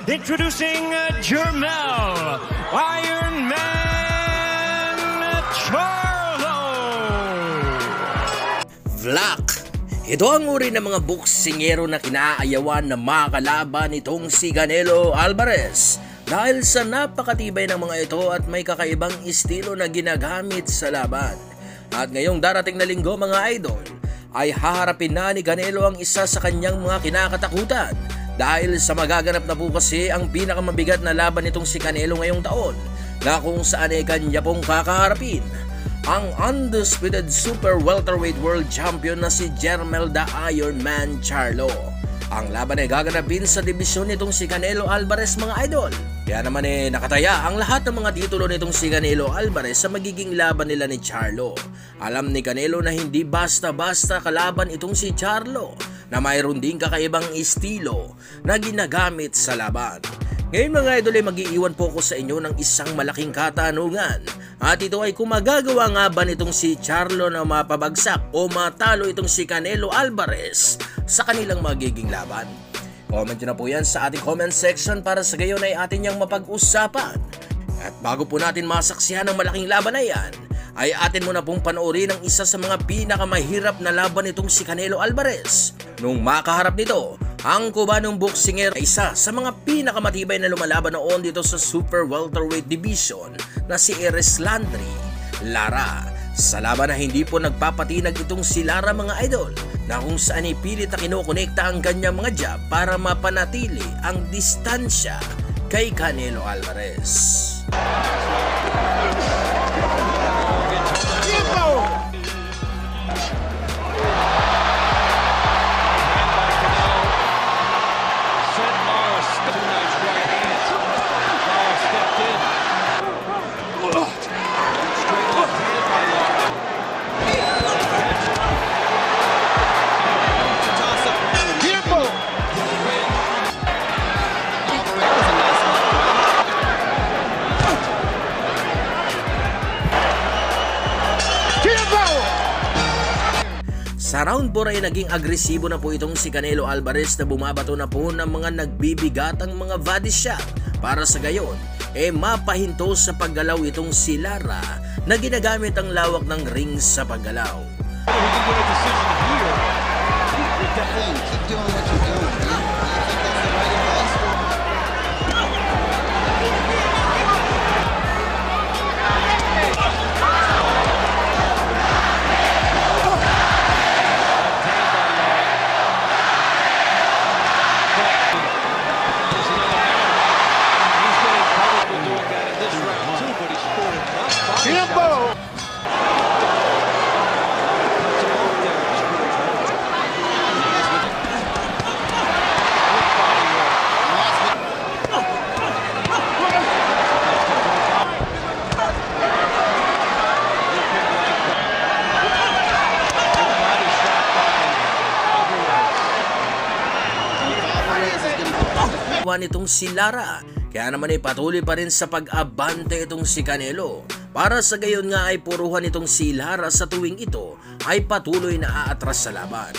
introducing Jermel Iron Man Charlo. Vlak. Ito ang uri ng mga boksingero na kinaayawan na makalaban nitong si Canelo Alvarez dahil sa napakatibay ng mga ito at may kakaibang estilo na ginagamit sa laban. At ngayong darating na linggo mga idol, ay haharapin na ni Canelo ang isa sa kanyang mga kinakatakutan dahil sa magaganap na po kasi ang pinakamabigat na laban nitong si Canelo ngayong taon na kung saan ay kanya pong kakaharapin ang undisputed super welterweight world champion na si Jermel the Iron Man Charlo. Ang laban ay gaganapin sa dibisyon nitong si Canelo Alvarez mga idol. Kaya naman nakataya ang lahat ng mga titulo nitong si Canelo Alvarez sa magiging laban nila ni Charlo. Alam ni Canelo na hindi basta-basta kalaban itong si Charlo na mayroon din kakaibang estilo na ginagamit sa laban. Ngayon mga idol ay mag-iiwan po ko sa inyo ng isang malaking katanungan. At ito ay kung magagawa nga ba nitong si Charlo na mapabagsak o matalo itong si Canelo Alvarez sa kanilang magiging laban. Comment nyo na po yan sa ating comment section para sa gayon ay atin niyang mapag-usapan. At bago po natin masaksihan ng malaking laban na yan, ay atin muna pong panoorin ang isa sa mga pinakamahirap na laban nitong si Canelo Alvarez. Nung makaharap nito, ang Kubanong boksinger ay isa sa mga pinakamatibay na lumalaban noon dito sa super welterweight division na si Eris Landry Lara. Sa laban na hindi po nagpapatinag itong si Lara mga idol, na kung saan ipilit na kinokonekta ang kanyang mga jab para mapanatili ang distansya kay Canelo Alvarez. Sa round 4 ay naging agresibo na po itong si Canelo Alvarez na bumabato na po ng mga nagbibigatang mga body shot para sa gayon mapahinto sa paggalaw itong si Lara na ginagamit ang lawak ng ring sa paggalaw. Nitong si Lara, kaya naman ay patuloy pa rin sa pag-abante itong si Canelo. Para sa gayon nga ay puruhan itong si Lara sa tuwing ito ay patuloy na aatras sa laban.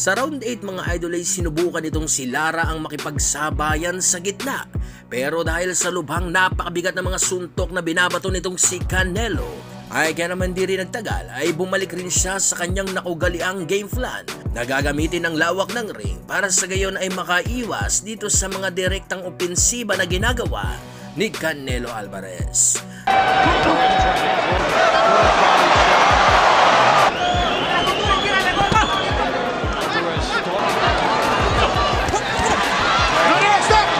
Sa round 8 mga idol ay sinubukan itong si Lara ang makipagsabayan sa gitna. Pero dahil sa lubhang napakabigat ng mga suntok na binabato nitong si Canelo, ay kaya naman di rin nagtagal ay bumalik rin siya sa kanyang nakugaliang game plan na gagamitin ang lawak ng ring para sa gayon ay makaiwas dito sa mga direktang opensiba na ginagawa ni Canelo Alvarez. Stop!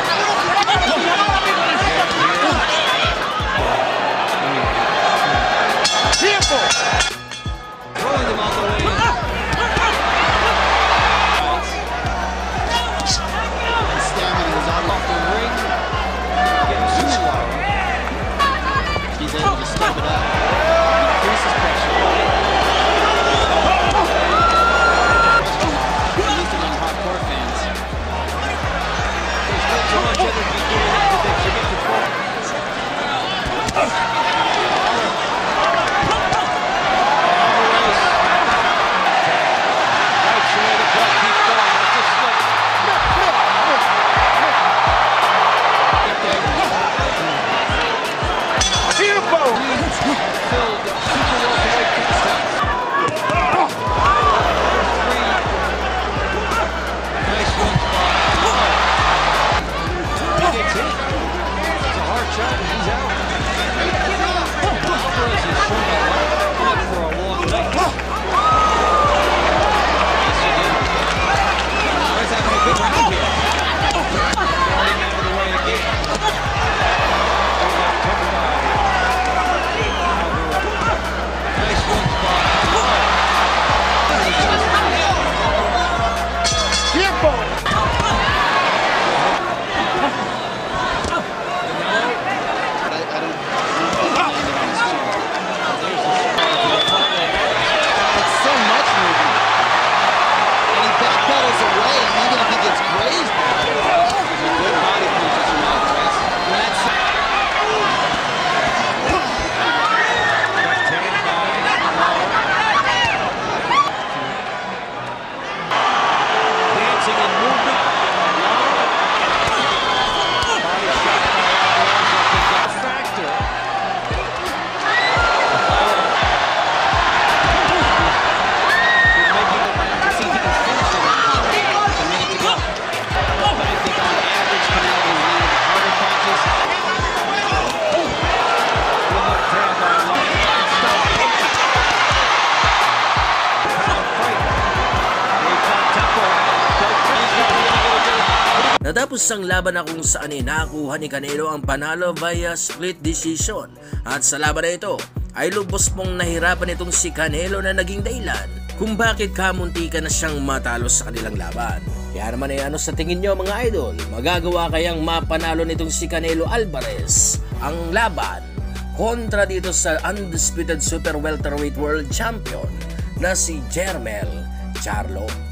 Natapos ang laban na kung saan nakuha ni Canelo ang panalo via split decision at sa laban na ito ay lubos pong nahirapan itong si Canelo na naging dahilan kung bakit kamuntikan na siyang matalo sa kanilang laban. Kaya naman ano sa tingin nyo mga idol, magagawa kayang mapanalo nitong si Canelo Alvarez ang laban kontra dito sa undisputed super welterweight world champion na si Jermell Charlo?